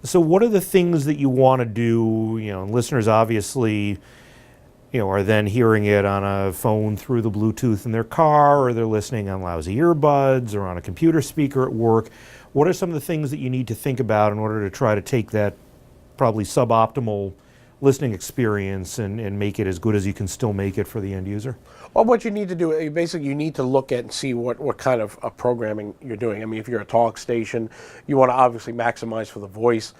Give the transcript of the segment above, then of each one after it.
So what are the things that you want to do? Listeners obviously, are then hearing it on a phone through the Bluetooth in their car, or they're listening on lousy earbuds or on a computer speaker at work. What are some of the things that you need to think about in order to try to take that probably suboptimal listening experience and make it as good as you can still make it for the end user? Well, what you need to do, basically you need to look at and see what kind of programming you're doing. I mean, if you're a talk station, you want to obviously maximize for the voice.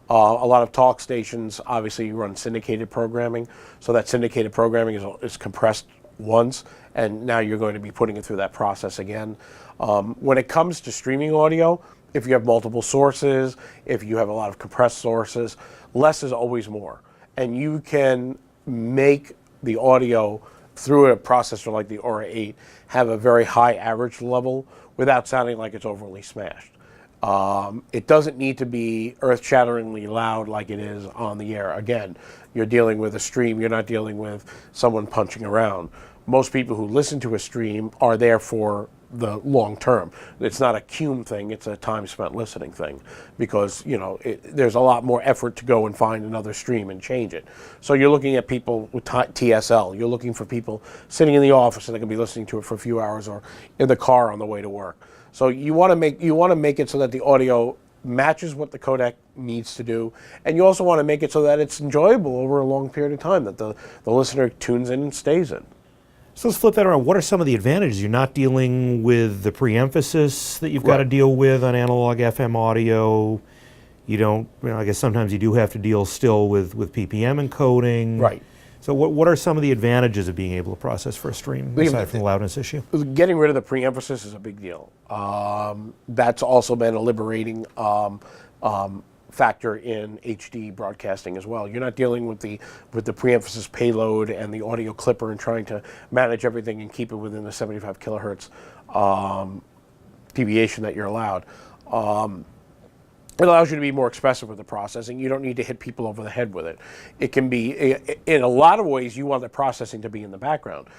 A lot of talk stations, obviously you run syndicated programming, so that syndicated programming is compressed once, and now you're going to be putting it through that process again. When it comes to streaming audio, if you have multiple sources, if you have a lot of compressed sources, less is always more. And you can make the audio through a processor like the Aura 8 have a very high average level without sounding like it's overly smashed. It doesn't need to be earth-shatteringly loud like it is on the air. Again, you're dealing with a stream, you're not dealing with someone punching around. Most people who listen to a stream are there for the long term. It's not a cume thing, it's a time spent listening thing, because there's a lot more effort to go and find another stream and change it. So you're looking at people with TSL, you're looking for people sitting in the office and they can be listening to it for a few hours, or in the car on the way to work. So you want to make it so that the audio matches what the codec needs to do, and you also want to make it so that it's enjoyable over a long period of time, that the listener tunes in and stays in. So let's flip that around. What are some of the advantages? You're not dealing with the pre-emphasis that you've got to deal with on analog FM audio. You don't, I guess sometimes you do have to deal still with PPM encoding. Right. So what are some of the advantages of being able to process for a stream, aside from the loudness issue? Getting rid of the pre-emphasis is a big deal. That's also been a liberating factor in HD broadcasting as well. You're not dealing with the pre-emphasis payload and the audio clipper and trying to manage everything and keep it within the 75 kilohertz deviation that you're allowed. It allows you to be more expressive with the processing. You don't need to hit people over the head with it. It can be, in a lot of ways, you want the processing to be in the background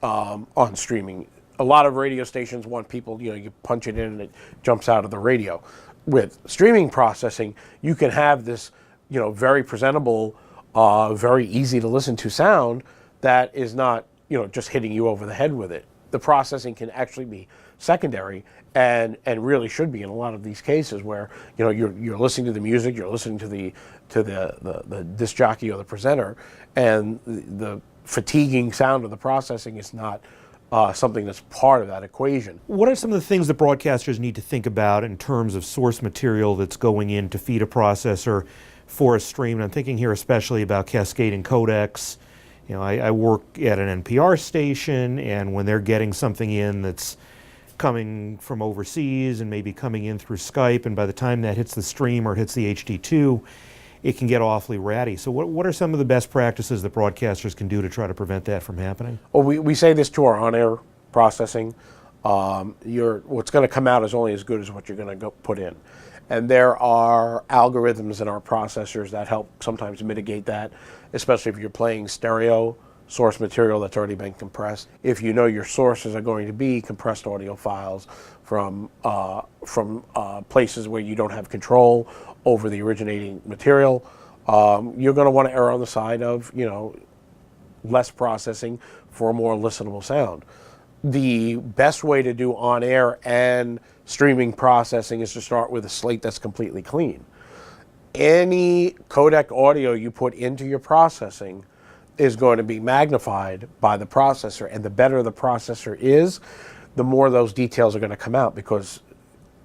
on streaming. A lot of radio stations want people, you punch it in and it jumps out of the radio. With streaming processing, you can have this, very presentable, very easy to listen to sound that is not, just hitting you over the head with it. The processing can actually be secondary, and really should be in a lot of these cases where you're listening to the music, you're listening to the disc jockey or the presenter, and the fatiguing sound of the processing is not something that's part of that equation. What are some of the things that broadcasters need to think about in terms of source material that's going in to feed a processor for a stream? And I'm thinking here especially about cascading codecs. I work at an NPR station, and when they're getting something in that's coming from overseas and maybe coming in through Skype, and by the time that hits the stream or hits the HD2, it can get awfully ratty. So what are some of the best practices that broadcasters can do to try to prevent that from happening? Well, we say this to our on-air processing. What's going to come out is only as good as what you're going to go put in. And there are algorithms in our processors that help sometimes mitigate that, especially if you're playing stereo source material that's already been compressed. If you know your sources are going to be compressed audio files from places where you don't have control over the originating material, you're going to want to err on the side of less processing for a more listenable sound. The best way to do on-air and streaming processing is to start with a slate that's completely clean. Any codec audio you put into your processing is going to be magnified by the processor, and the better the processor is, the more those details are going to come out, because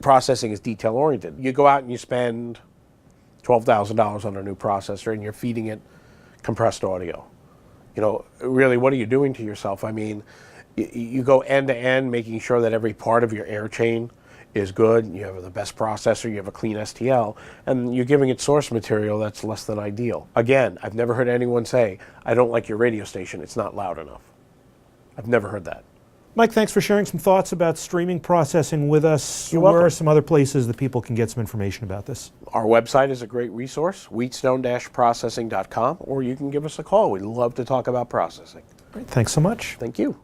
processing is detail-oriented. You go out and you spend $12,000 on a new processor and you're feeding it compressed audio. Really, what are you doing to yourself? I mean, you go end to end, making sure that every part of your air chain is good, you have the best processor, you have a clean STL, and you're giving it source material that's less than ideal. Again, I've never heard anyone say, I don't like your radio station, it's not loud enough. I've never heard that. Mike, thanks for sharing some thoughts about streaming processing with us. You're welcome. Where are some other places that people can get some information about this? Our website is a great resource, wheatstone-processing.com, or you can give us a call. We'd love to talk about processing. Great. Thanks so much. Thank you.